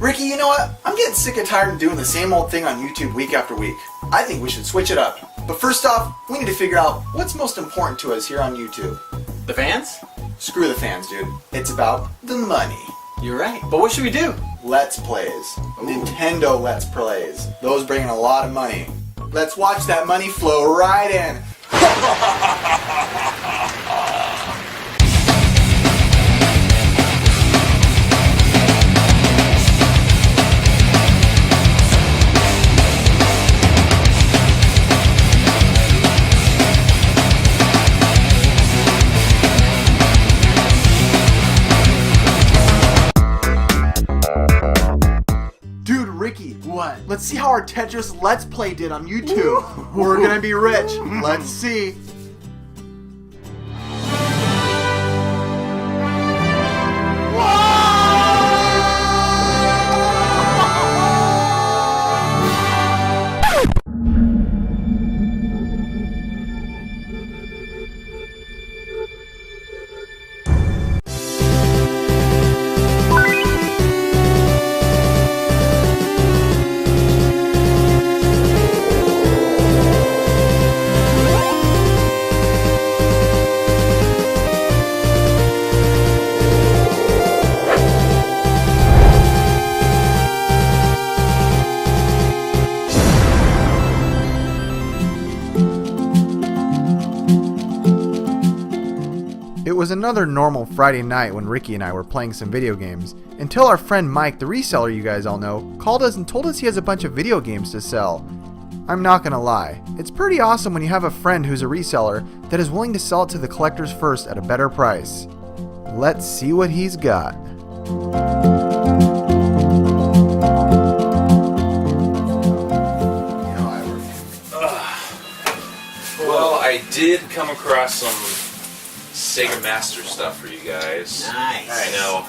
Ricky, you know what? I'm getting sick and tired of doing the same old thing on YouTube week after week. I think we should switch it up. But first off, we need to figure out what's most important to us here on YouTube. The fans? Screw the fans, dude. It's about the money. You're right. But what should we do? Let's Plays. Nintendo Let's Plays. Those bring in a lot of money. Let's watch that money flow right in. Dude, Ricky, What? let's see how our Tetris Let's Play did on YouTube. We're gonna be rich. Let's see. It was another normal Friday night when Ricky and I were playing some video games, until our friend Mike, the reseller you guys all know, called us and told us he has a bunch of video games to sell. I'm not gonna lie, it's pretty awesome when you have a friend who's a reseller that is willing to sell it to the collectors first at a better price. Let's see what he's got. Well, I did come across some Sega Master stuff for you guys. Nice. I know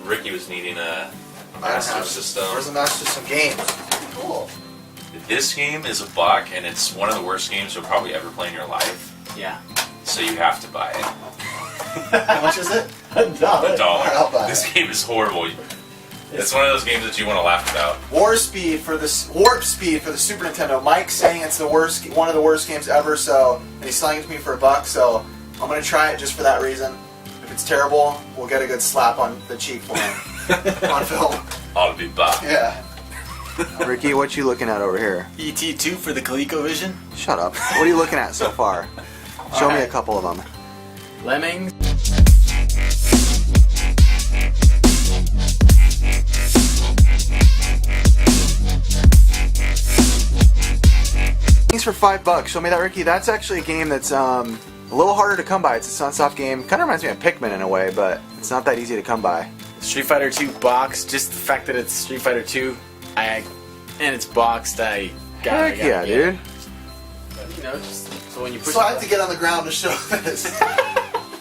Ricky was needing a Master System. Where's the Master System games? Cool. This game is a buck, and it's one of the worst games you'll probably ever play in your life. Yeah. So you have to buy it. How much is it? $1. I'll buy This it. game is horrible. It's one of those games that you want to laugh about. Warp Speed for the Super Nintendo. Mike's saying it's the worst, one of the worst games ever. So, and he's selling it to me for $1. So, I'm gonna try it just for that reason. If it's terrible, we'll get a good slap on the cheek for him on film. Ought to be buck. Yeah. Ricky, what you looking at over here? ET2 for the ColecoVision. Shut up. What are you looking at so far? Show me a couple of them. Lemmings. Thanks for $5. Show me that, Ricky. That's actually a game that's a little harder to come by. It's a Sunsoft game. Kind of reminds me of Pikmin in a way, but it's not that easy to come by. Street Fighter 2 box. Just the fact that it's Street Fighter 2, and it's boxed, I got Heck yeah, dude. But, you know, just so when you push. So I have to get on the ground to show this.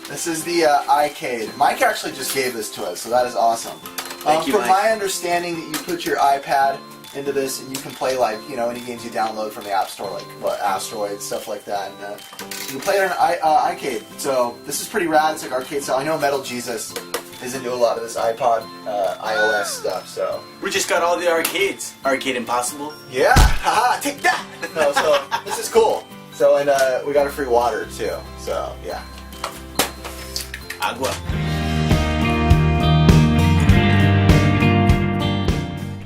This is the iCade. Mike actually just gave this to us, so that is awesome. Thank you, from Mike. my understanding, that you put your iPad into this and you can play, like, you know, any games you download from the App Store, like Asteroids, stuff like that. And you can play it on iCade. So this is pretty rad. It's like arcade style. I know Metal Jesus is into a lot of this iPod iOS stuff. So We just got all the arcades. Arcade Impossible. yeah, haha, take that. No, so this is cool. So and we got a free water too. So yeah. Agua.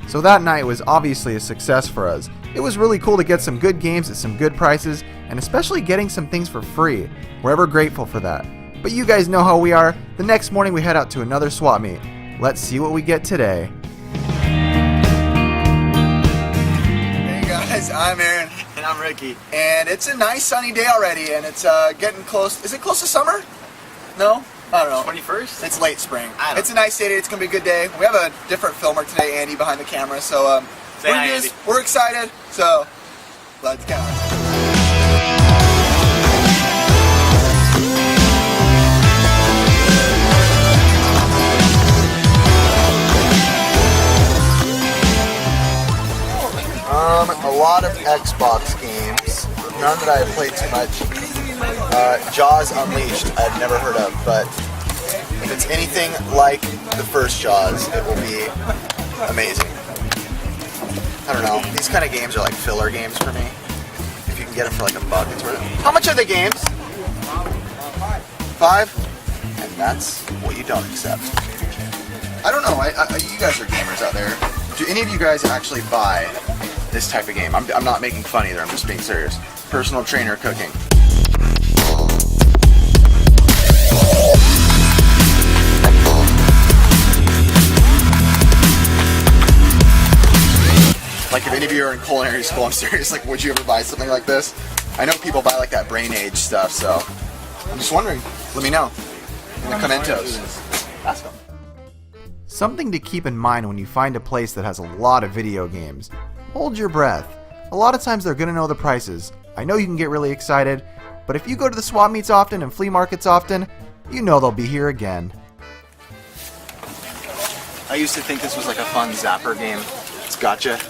So that night was obviously a success for us. It was really cool to get some good games at some good prices, and especially getting some things for free. We're ever grateful for that. But you guys know how we are. The next morning we head out to another swap meet. Let's see what we get today. Hey guys, I'm Aaron. And I'm Ricky. And it's a nice sunny day already, and it's getting close. Is it close to summer? No? I don't know. 21st? It's late spring. I don't It's a nice day today. It's going to be a good day. We have a different filmer today, Andy, behind the camera. So Say hi, Andy. we're excited. So let's go. A lot of Xbox games. None that I have played too much. Jaws Unleashed, I've never heard of, but if it's anything like the first Jaws, it will be amazing. I don't know. These kind of games are like filler games for me. If you can get them for like $1, it's worth it. How much are the games? $5? And that's what you don't accept. I don't know. You guys are gamers out there. Do any of you guys actually buy this type of game? I'm not making fun either. I'm just being serious. Personal trainer cooking. Like if any of you are in culinary school, I'm serious, like would you ever buy something like this? I know people buy like that brain age stuff, so I'm just wondering. Let me know in the commentos. Ask them. Something to keep in mind when you find a place that has a lot of video games. Hold your breath. A lot of times they're going to know the prices. I know you can get really excited, but if you go to the swap meets often and flea markets often, you know they'll be here again. I used to think this was like a fun zapper game. It's gotcha.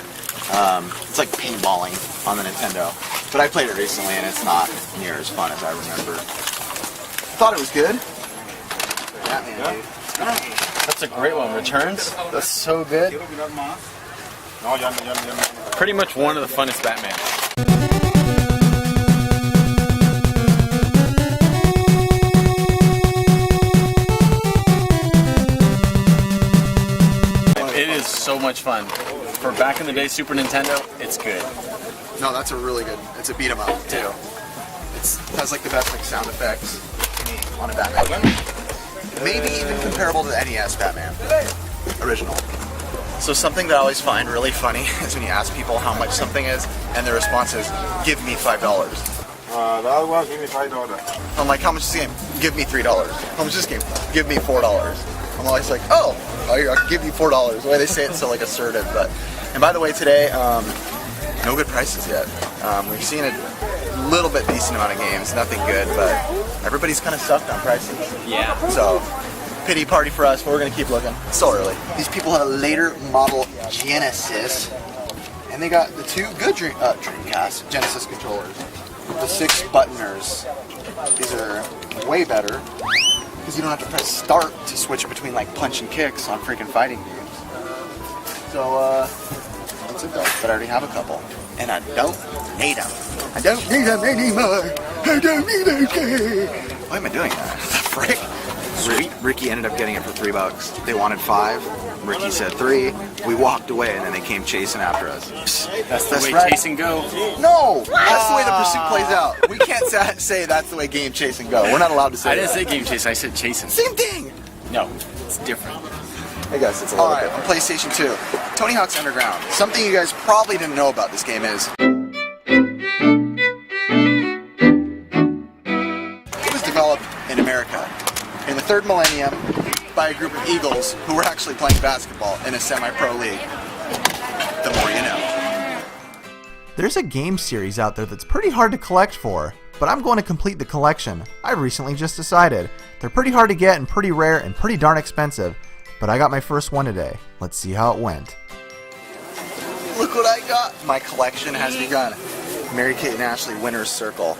It's like paintballing on the Nintendo. But I played it recently and it's not near as fun as I remember. Thought it was good. Batman, dude. That's a great one. Returns? That's so good. Pretty much one of the funnest Batman. It is so much fun. For back in the day Super Nintendo, it's good. No, that's a really good. It's a beat 'em up too. It has like the best like sound effects on a Batman game. Maybe even comparable to the NES Batman original. So something that I always find really funny is when you ask people how much something is, and their response is, "Give me $5." That one, give me $5. I'm like, "How much is this game? Give me $3. How much is this game? Give me $4." I'm always like, "Oh, I'll give you $4." The way they say it's so like assertive. But and by the way, today, no good prices yet. We've seen a little bit decent amount of games, nothing good, but everybody's kind of sucked on prices. Yeah. So, pity party for us, but we're gonna keep looking. It's still early. These people have a later model Genesis, and they got the two good Dreamcast Genesis controllers, the 6-buttoners. These are way better because you don't have to press start to switch between like punch and kicks on freaking fighting games. So, that's it though. But I already have a couple, and I don't need them. I don't need them anymore. I don't need them. Why am I doing that? Frick. Ricky ended up getting it for $3. They wanted 5. Ricky said 3. We walked away, and then they came chasing after us. That's the way right. chase and go. No, that's the way the pursuit plays out. We can't say that's the way game chase and go. We're not allowed to say I didn't that. say game chase, I said chasing. Same thing. No, it's different. I guess it's a little bit. On PlayStation 2, Tony Hawk's Underground. Something you guys probably didn't know about this game is it was developed in America in the 3rd millennium by a group of Eagles who were actually playing basketball in a semi-pro league. The more you know. There's a game series out there that's pretty hard to collect for, but I'm going to complete the collection. I recently just decided. They're pretty hard to get and pretty rare and pretty darn expensive, but I got my first one today. Let's see how it went. Look what I got! My collection has begun. Mary-Kate and Ashley Winner's Circle.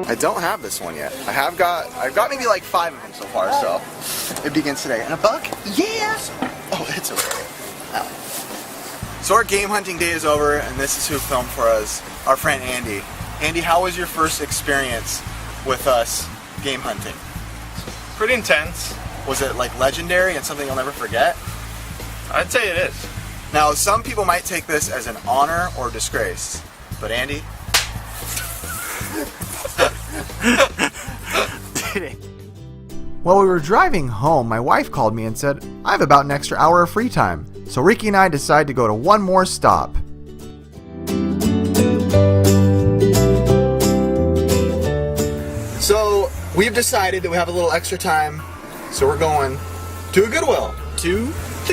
I don't have this one yet. I've got maybe like 5 of them so far, so it begins today. And $1? Yes! Oh, it's okay. Ow. So our game hunting day is over, and this is who filmed for us, our friend Andy. Andy, how was your first experience with us game hunting? Pretty intense. Was it like legendary and something you'll never forget? I'd say it is. Now, some people might take this as an honor or disgrace, but Andy? While we were driving home, my wife called me and said, I have about an extra hour of free time. So Ricky and I decided to go to one more stop. So we've decided that we have a little extra time, so we're going to a Goodwill.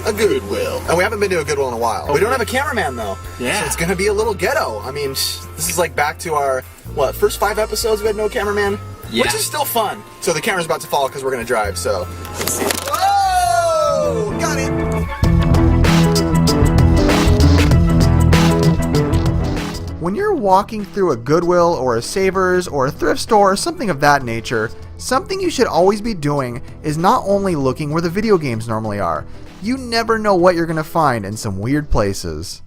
A Goodwill. And we haven't been to a Goodwill in a while. We don't have a cameraman though. Yeah. So it's going to be a little ghetto. I mean, this is like back to our, first 5 episodes we had no cameraman? Yeah. Which is still fun. So the camera's about to fall because we're going to drive, so let's see. Whoa! Got it! When you're walking through a Goodwill or a Savers or a thrift store or something of that nature, something you should always be doing is not only looking where the video games normally are. You never know what you're going to find in some weird places.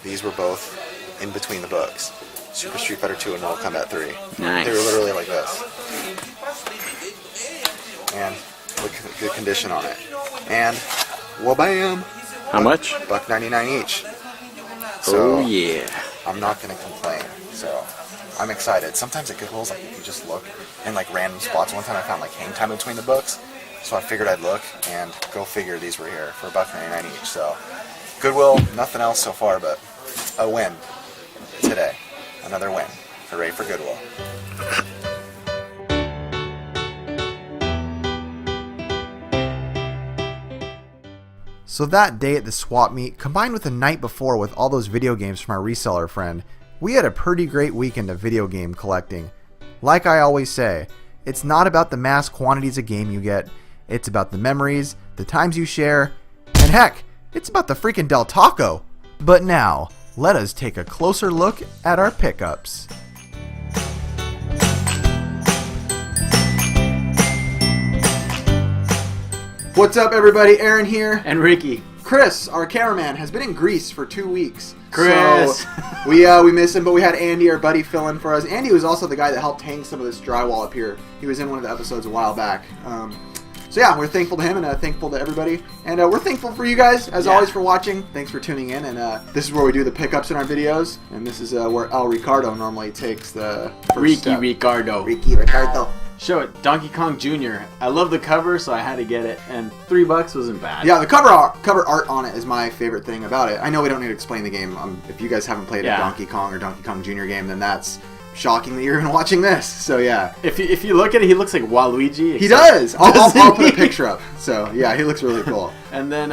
These were both in between the books. Super Street Fighter 2 and Mortal Kombat 3. Nice. They were literally like this. And look at the good condition on it. And, wha-bam! How much? $1.99 each. So, Oh yeah. I'm not going to complain. So, I'm excited. Sometimes at Goodwill's, like, you just look in, like, random spots. One time I found, like, hang time between the books. So I figured I'd look, and go figure these were here for $1.99 each. So, Goodwill, nothing else so far, but a win today. Another win. Hooray for Goodwill. So that day at the swap meet, combined with the night before with all those video games from our reseller friend, we had a pretty great weekend of video game collecting. Like I always say, it's not about the mass quantities of game you get, it's about the memories, the times you share, and heck, it's about the freaking Del Taco. But now, let us take a closer look at our pickups. What's up, everybody? Aaron here. And Ricky. Chris, our cameraman, has been in Greece for 2 weeks. Chris. So we miss him, but we had Andy, our buddy, fill in for us. Andy was also the guy that helped hang some of this drywall up here. He was in one of the episodes a while back. So yeah, we're thankful to him and thankful to everybody. And we're thankful for you guys, as always, for watching. Thanks for tuning in. And this is where we do the pickups in our videos. And this is where El Ricardo normally takes the first step. Ricardo. Ricky Ricardo. Show it. Donkey Kong Jr. I love the cover, so I had to get it. And $3 wasn't bad. Yeah, the cover art on it is my favorite thing about it. I know we don't need to explain the game. If you guys haven't played a Donkey Kong or Donkey Kong Jr. game, then that's shocking that you're even watching this. So yeah. If you look at it, he looks like Waluigi. He does. I'll put a picture up. So yeah, he looks really cool. And then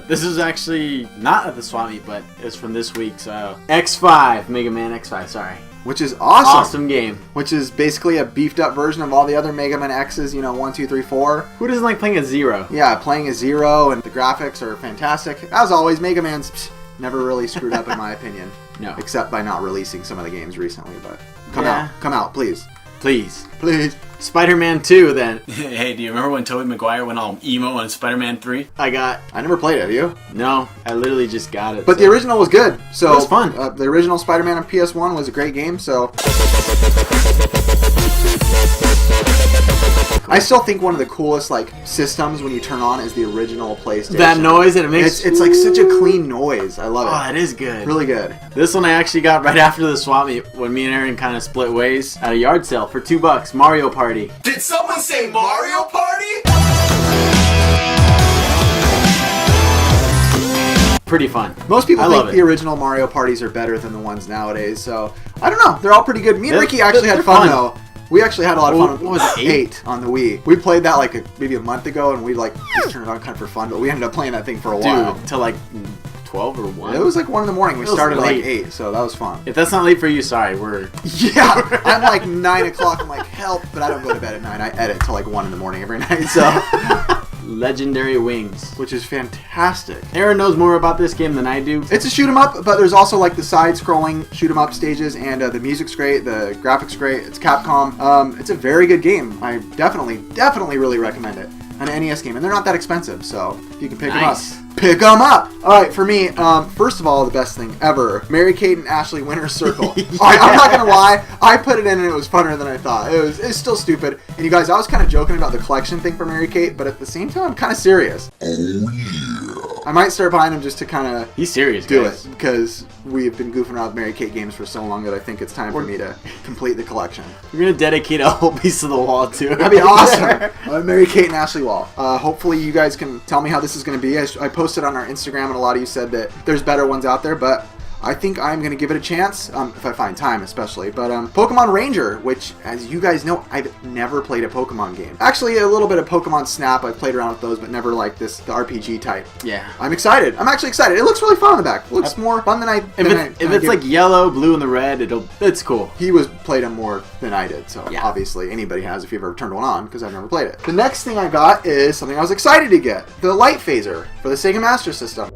this is actually not at the swap meet, but it's from this week's X5, Mega Man X5. Sorry. Which is awesome. Awesome game. Which is basically a beefed up version of all the other Mega Man X's, 1, 2, 3, 4. Who doesn't like playing a Zero? Yeah, playing a Zero, and the graphics are fantastic. As always, Mega Man's never really screwed up in my opinion. No. Except by not releasing some of the games recently, but come out, please. Please. Please. Spider-Man 2 then. Hey, do you remember when Tobey Maguire went all emo on Spider-Man 3? I never played it, have you? No, I literally just got it. But the original was good. So it was fun. The original Spider-Man on PS1 was a great game, so I still think one of the coolest systems when you turn on is the original PlayStation. That noise that it makes. It's like such a clean noise. I love it. Oh, it is good. Really good. This one I actually got right after the swap meet when me and Aaron kind of split ways at a yard sale for $2. Mario Party. Did someone say Mario Party? Pretty fun. Most people think the original Mario Parties are better than the ones nowadays, so I don't know. They're all pretty good. Me and Ricky actually had fun though. We actually had a lot of fun. What was it, 8 on the Wii. We played that maybe a month ago, and we just turned it on kind of for fun, but we ended up playing that thing for a while. Till 12 or 1? It was 1 in the morning. We started at 8, so that was fun. If that's not late for you, sorry, Yeah, I'm 9 o'clock, I'm help, but I don't go to bed at 9. I edit till 1 in the morning every night, so... Legendary Wings. Which is fantastic. Aaron knows more about this game than I do. It's a shoot 'em up, but there's also the side-scrolling shoot 'em up stages, and the music's great, the graphics great. It's Capcom. It's a very good game. I definitely really recommend it. An NES game, and they're not that expensive, so if you can pick them up, pick them up. All right, for me, first of all, the best thing ever, Mary-Kate and Ashley Winter's Circle. I'm not gonna lie, I put it in and it was funner than I thought. It's still stupid. And you guys, I was kind of joking about the collection thing for Mary-Kate, but at the same time, I'm kind of serious. Oh yeah. I might start buying them just to kind of He's serious, do guys. it, because we've been goofing around with Mary-Kate games for so long that I think it's time for me to complete the collection. We're gonna dedicate a whole piece of the wall to it. That'd be awesome. Mary-Kate and Ashley wall. Hopefully you guys can tell me how this is going to be. I posted on our Instagram, and a lot of you said that there's better ones out there, but I think I'm going to give it a chance, if I find time especially. But Pokemon Ranger, which, as you guys know, I've never played a Pokemon game. Actually, a little bit of Pokemon Snap. I've played around with those, but never the RPG type. Yeah. I'm excited. I'm actually excited. It looks really fun on the back. It looks more fun than If it's yellow, blue, and the red, it's cool. He played them more than I did, so obviously anybody has if you've ever turned one on, because I've never played it. The next thing I got is something I was excited to get. The Light Phaser for the Sega Master System.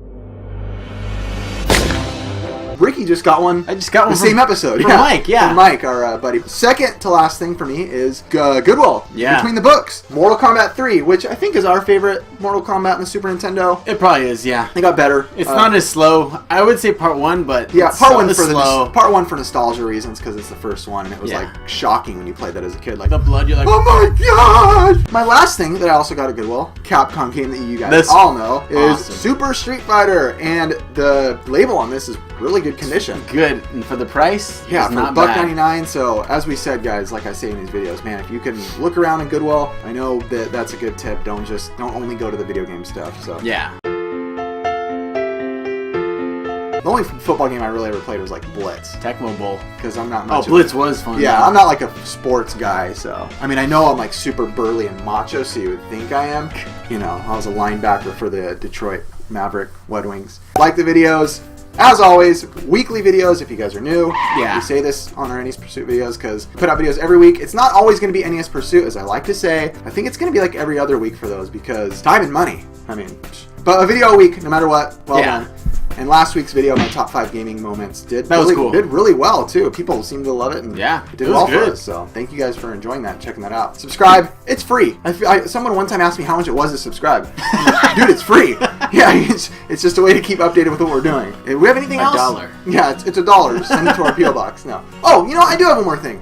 Ricky Ricky just got one. I just got one the same episode. from Mike, yeah. From Mike, our buddy. Second to last thing for me is Goodwill. Yeah. Between the books. Mortal Kombat 3, which I think is our favorite Mortal Kombat in the Super Nintendo. It probably is, yeah. It got better. It's not as slow. I would say part 1, but Yeah, it's part so one for slow. part one for nostalgia reasons because it's the first one and it was Yeah. like shocking when you played that as a kid. Like The blood, you're like, oh my god! My last thing that I also got at Goodwill, Capcom game that you guys That's all know, is awesome. Super Street Fighter, and the label on this is really good condition. good. And for the price, Yeah, it's for not $1.99. bad. 99. So as we said, guys, like I say in these videos, man, if you can look around in Goodwill, I know that that's a good tip. Don't only go to the video game stuff. So Yeah. the only football game I really ever played was like Blitz, Tecmo Bowl. because I'm not Oh, much. Blitz was fun. Yeah, I'm not like a sports guy, so I mean, I know I'm like super burly and macho, so you would think I am. You know, I was a linebacker for the Detroit Maverick Red Wings. Like the videos, as always, weekly videos if you guys are new. Yeah. We say this on our NES Pursuit videos because we put out videos every week. It's not always going to be NES Pursuit, as I like to say. I think it's going to be like every other week for those because time and money. I mean, but a video a week, no matter what. Well Yeah. done. And last week's video, my top 5 gaming moments, That was cool. Did really well too. People seem to love it, and Yeah, it did it was well for good. us. So thank you guys for enjoying that, checking that out. Subscribe, it's free. Someone one time asked me how much it was to subscribe. Dude, it's free. Yeah, it's just a way to keep updated with what we're doing. Do we have anything else? $1. Yeah, it's $1. Send it to our PO box. No. Oh, you know, I do have one more thing.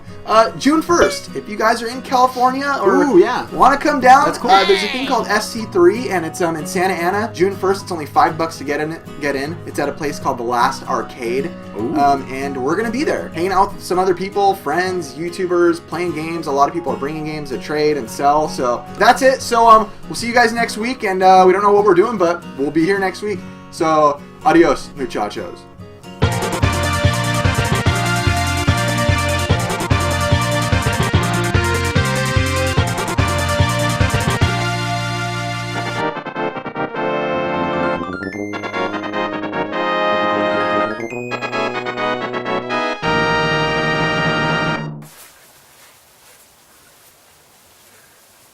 June 1st, if you guys are in California or Ooh, yeah. want to come down, That's cool. There's a thing called SC3, and it's in Santa Ana. June 1st, it's only $5 to get in. It's at a place called The Last Arcade, and we're gonna be there, hanging out with some other people, friends, YouTubers, playing games. A lot of people are bringing games to trade and sell. So that's it. So we'll see you guys next week, and we don't know what we're doing, but we'll be here next week. So adios, muchachos.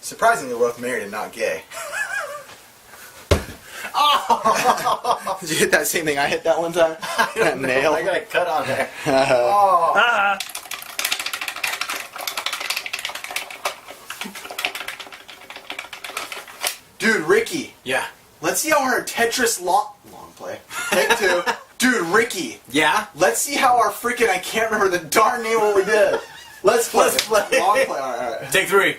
Surprisingly, we're both married and not gay. Oh! Did you hit that same thing I hit that one time? That nail. I got a cut on there. Oh. Dude, Ricky. Yeah. Let's see how our Tetris long play. Take 2. Dude, Ricky. Yeah? Let's see how our freaking I can't remember the darn name of what we did. Let's play. Let's play. Long play. All right. Take 3.